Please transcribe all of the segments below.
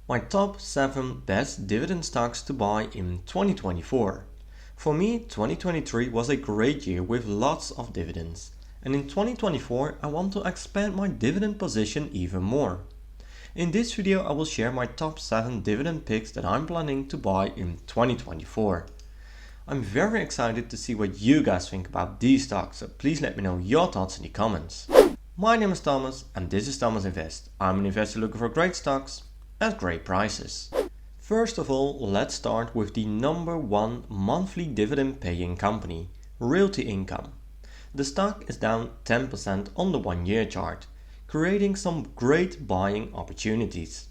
My top 7 best dividend stocks to buy in 2024. For me, 2023 was a great year with lots of dividends. And in 2024, I want to expand my dividend position even more. In this video, I will share my top 7 dividend picks that I'm planning to buy in 2024. I'm very excited to see what you guys think about these stocks, so please let me know your thoughts in the comments. My name is Thomas and this is Thomas Invest. I'm an investor looking for great stocks at great prices. First of all, let's start with the number 1 monthly dividend paying company, Realty Income. The stock is down 10% on the 1-year chart, creating some great buying opportunities.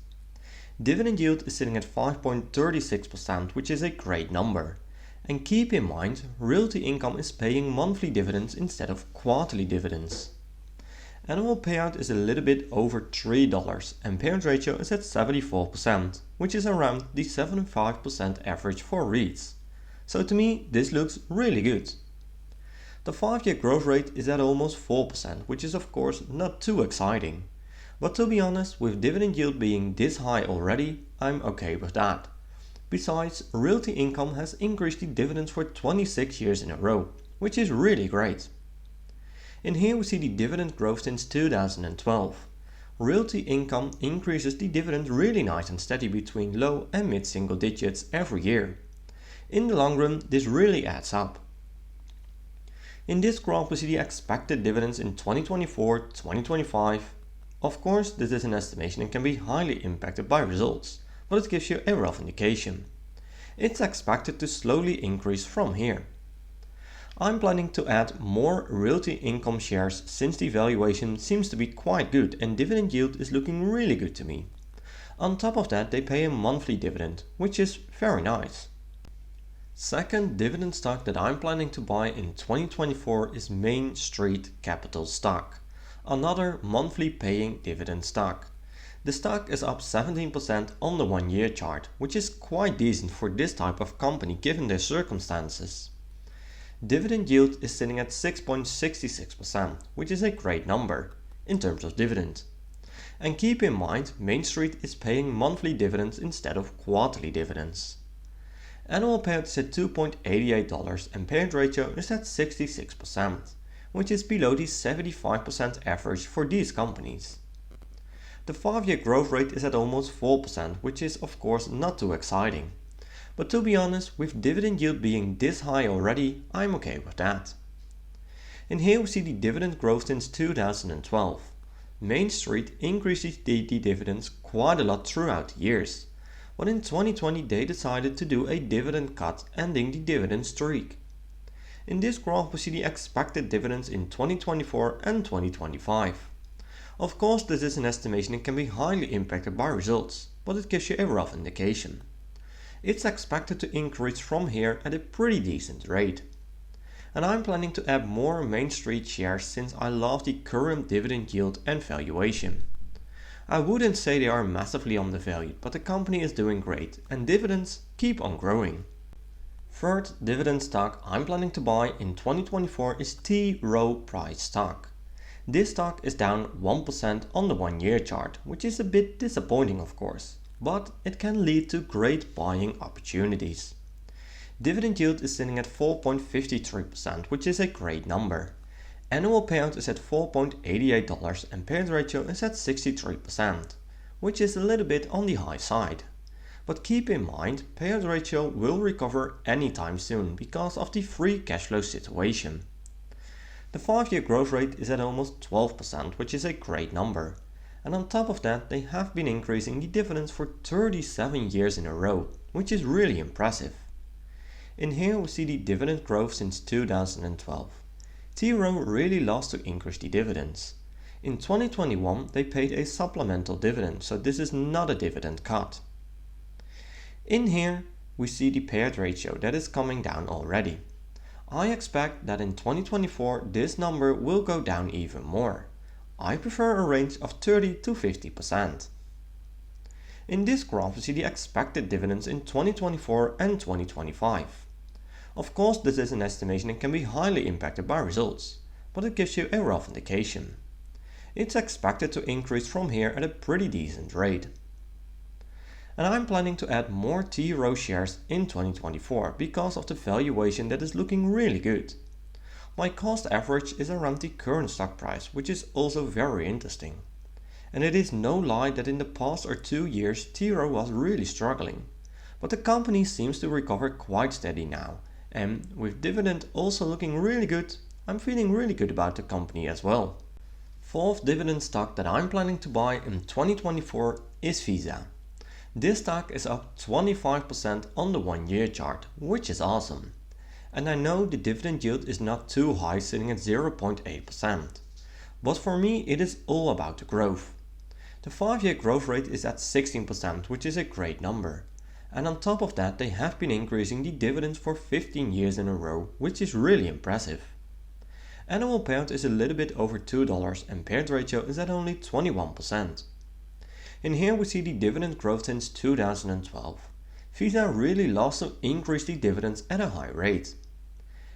Dividend yield is sitting at 5.36%, which is a great number. And keep in mind, Realty Income is paying monthly dividends instead of quarterly dividends. Annual payout is a little bit over $3 and payout ratio is at 74%, which is around the 75% average for REITs. So to me, this looks really good. The 5-year growth rate is at almost 4%, which is of course not too exciting. But to be honest, with dividend yield being this high already, I'm okay with that. Besides, Realty Income has increased the dividends for 26 years in a row, which is really great. In here we see the dividend growth since 2012. Realty Income increases the dividend really nice and steady between low and mid single digits every year. In the long run, this really adds up. In this graph we see the expected dividends in 2024, 2025. Of course, this is an estimation and can be highly impacted by results, but it gives you a rough indication. It's expected to slowly increase from here. I'm planning to add more Realty Income shares since the valuation seems to be quite good and dividend yield is looking really good to me. On top of that, they pay a monthly dividend, which is very nice. Second dividend stock that I'm planning to buy in 2024 is Main Street Capital stock, another monthly paying dividend stock. The stock is up 17% on the 1-year chart, which is quite decent for this type of company given their circumstances. Dividend yield is sitting at 6.66%, which is a great number in terms of dividend. And keep in mind, Main Street is paying monthly dividends instead of quarterly dividends. Annual payout is at $2.88 and payout ratio is at 66%, which is below the 75% average for these companies. The 5-year growth rate is at almost 4%, which is of course not too exciting. But to be honest, with dividend yield being this high already, I'm okay with that. And here we see the dividend growth since 2012. Main Street increases the dividends quite a lot throughout the years. But in 2020 they decided to do a dividend cut, ending the dividend streak. In this graph we see the expected dividends in 2024 and 2025. Of course, this is an estimation and can be highly impacted by results, but it gives you a rough indication. It's expected to increase from here at a pretty decent rate. And I'm planning to add more Main Street shares since I love the current dividend yield and valuation. I wouldn't say they are massively undervalued, but the company is doing great and dividends keep on growing. Third dividend stock I'm planning to buy in 2024 is T. Rowe Price stock. This stock is down 1% on the 1-year chart, which is a bit disappointing of course, but it can lead to great buying opportunities. Dividend yield is sitting at 4.53%, which is a great number. Annual payout is at $4.88 and payout ratio is at 63%, which is a little bit on the high side. But keep in mind, payout ratio will recover anytime soon because of the free cash flow situation. The 5-year growth rate is at almost 12%, which is a great number. And on top of that, they have been increasing the dividends for 37 years in a row, which is really impressive. In here we see the dividend growth since 2012. T. Rowe really loves to increase the dividends. In 2021 they paid a supplemental dividend, so this is not a dividend cut. In here we see the payout ratio that is coming down already. I expect that in 2024 this number will go down even more. I prefer a range of 30 to 50%. In this graph we see the expected dividends in 2024 and 2025. Of course, this is an estimation and can be highly impacted by results, but it gives you a rough indication. It's expected to increase from here at a pretty decent rate. And I'm planning to add more T Rowe shares in 2024 because of the valuation that is looking really good. My cost average is around the current stock price, which is also very interesting. And it is no lie that in the past or 2 years T Rowe was really struggling. But the company seems to recover quite steady now, and with dividend also looking really good, I'm feeling really good about the company as well. Fourth dividend stock that I'm planning to buy in 2024 is Visa. This stock is up 25% on the 1-year chart, which is awesome. And I know the dividend yield is not too high, sitting at 0.8%. But for me it is all about the growth. The 5-year growth rate is at 16%, which is a great number. And on top of that, they have been increasing the dividends for 15 years in a row, which is really impressive. Annual payout is a little bit over $2 and payout ratio is at only 21%. In here we see the dividend growth since 2012. Visa really loves to increase the dividends at a high rate.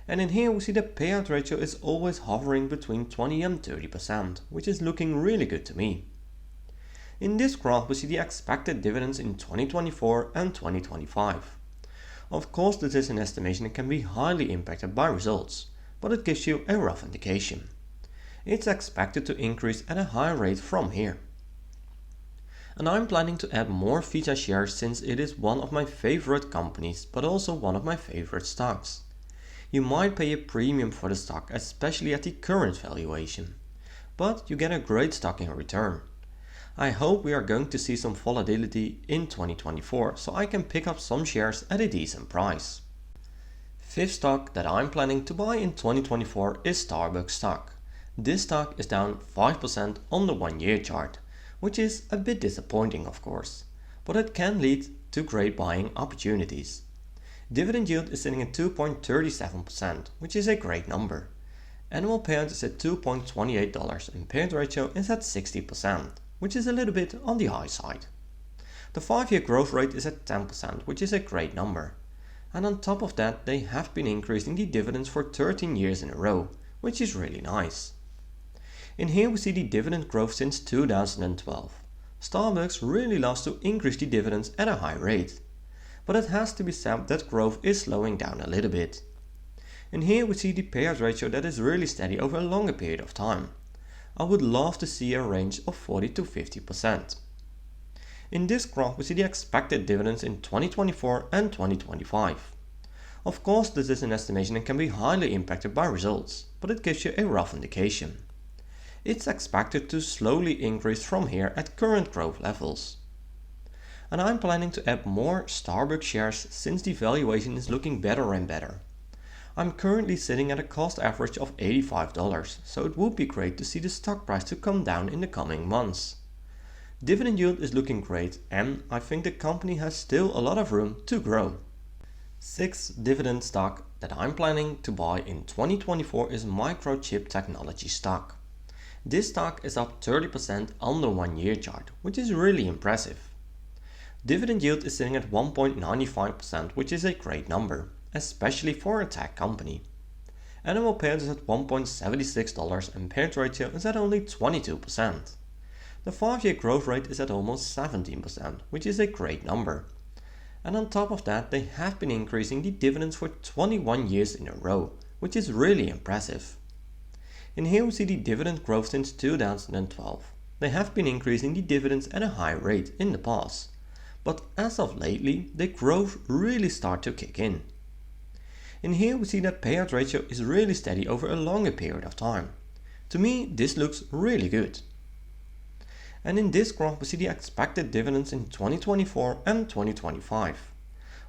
And in here we see the payout ratio is always hovering between 20 and 30%, which is looking really good to me. In this graph we see the expected dividends in 2024 and 2025. Of course this is an estimation and can be highly impacted by results, but it gives you a rough indication. It's expected to increase at a high rate from here. And I'm planning to add more Visa shares since it is one of my favorite companies, but also one of my favorite stocks. You might pay a premium for the stock, especially at the current valuation, but you get a great stock in return. I hope we are going to see some volatility in 2024 so I can pick up some shares at a decent price. Fifth stock that I'm planning to buy in 2024 is Starbucks stock. This stock is down 5% on the 1-year chart, which is a bit disappointing of course, but it can lead to great buying opportunities. Dividend yield is sitting at 2.37%, which is a great number. Annual payout is at $2.28 and payout ratio is at 60%. Which is a little bit on the high side. The 5-year growth rate is at 10%, which is a great number. And on top of that, they have been increasing the dividends for 13 years in a row, which is really nice. In here we see the dividend growth since 2012. Starbucks really loves to increase the dividends at a high rate. But it has to be said that growth is slowing down a little bit. In here we see the payout ratio that is really steady over a longer period of time. I would love to see a range of 40 to 50%. In this graph we see the expected dividends in 2024 and 2025. Of course this is an estimation and can be highly impacted by results, but it gives you a rough indication. It's expected to slowly increase from here at current growth levels. And I'm planning to add more Starbucks shares since the valuation is looking better and better. I'm currently sitting at a cost average of $85, so it would be great to see the stock price to come down in the coming months. Dividend yield is looking great and I think the company has still a lot of room to grow. Sixth dividend stock that I'm planning to buy in 2024 is microchip technology stock. This stock is up 30% on the 1-year chart, which is really impressive. Dividend yield is sitting at 1.95%, which is a great number, especially for a tech company. Annual payout is at $1.76 and payout ratio is at only 22%. The 5-year growth rate is at almost 17%, which is a great number. And on top of that, they have been increasing the dividends for 21 years in a row, which is really impressive. In here we see the dividend growth since 2012. They have been increasing the dividends at a high rate in the past, but as of lately, the growth really started to kick in. In here we see that payout ratio is really steady over a longer period of time. To me this looks really good. And in this graph we see the expected dividends in 2024 and 2025.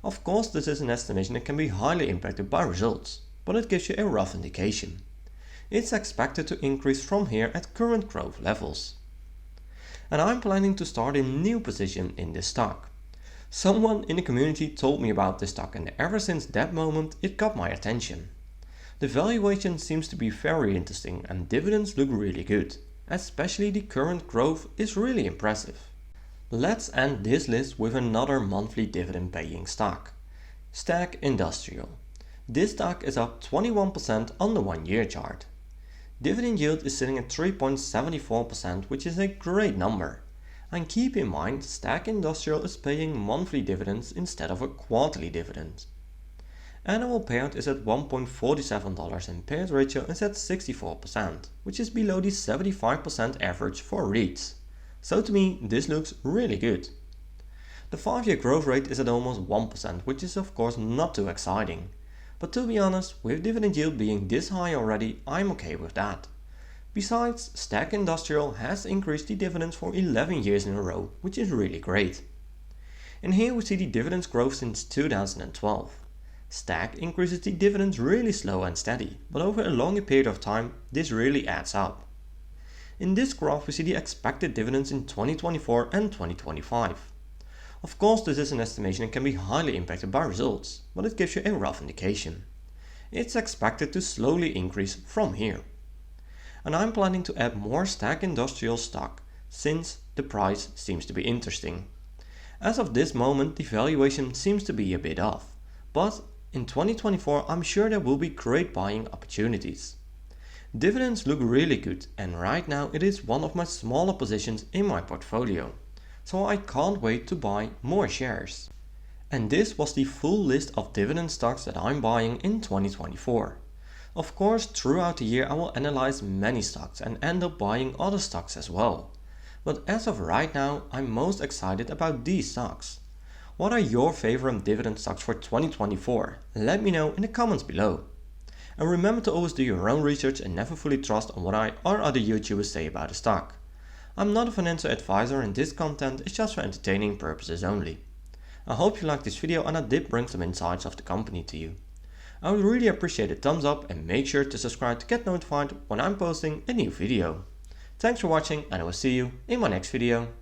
Of course this is an estimation that can be highly impacted by results, but it gives you a rough indication. It's expected to increase from here at current growth levels. And I'm planning to start a new position in this stock. Someone in the community told me about this stock and ever since that moment it got my attention. The valuation seems to be very interesting and dividends look really good, especially the current growth is really impressive. Let's end this list with another monthly dividend paying stock. Stag Industrial. This stock is up 21% on the 1-year chart. Dividend yield is sitting at 3.74%, which is a great number. And keep in mind, Stack Industrial is paying monthly dividends instead of a quarterly dividend. Annual payout is at $1.47 and payout ratio is at 64%, which is below the 75% average for REITs. So to me, this looks really good. The 5-year growth rate is at almost 1%, which is of course not too exciting. But to be honest, with dividend yield being this high already, I'm okay with that. Besides, Stack Industrial has increased the dividends for 11 years in a row, which is really great. And here we see the dividends growth since 2012. Stack increases the dividends really slow and steady, but over a longer period of time, this really adds up. In this graph we see the expected dividends in 2024 and 2025. Of course, this is an estimation and can be highly impacted by results, but it gives you a rough indication. It's expected to slowly increase from here. And I'm planning to add more Stack Industrial stock, since the price seems to be interesting. As of this moment, the valuation seems to be a bit off, but in 2024 I'm sure there will be great buying opportunities. Dividends look really good, and right now it is one of my smaller positions in my portfolio, so I can't wait to buy more shares. And this was the full list of dividend stocks that I'm buying in 2024. Of course, throughout the year I will analyze many stocks and end up buying other stocks as well. But as of right now, I'm most excited about these stocks. What are your favorite dividend stocks for 2024? Let me know in the comments below. And remember to always do your own research and never fully trust on what I or other YouTubers say about a stock. I'm not a financial advisor and this content is just for entertaining purposes only. I hope you liked this video and I did bring some insights of the company to you. I would really appreciate a thumbs up and make sure to subscribe to get notified when I'm posting a new video. Thanks for watching and I will see you in my next video.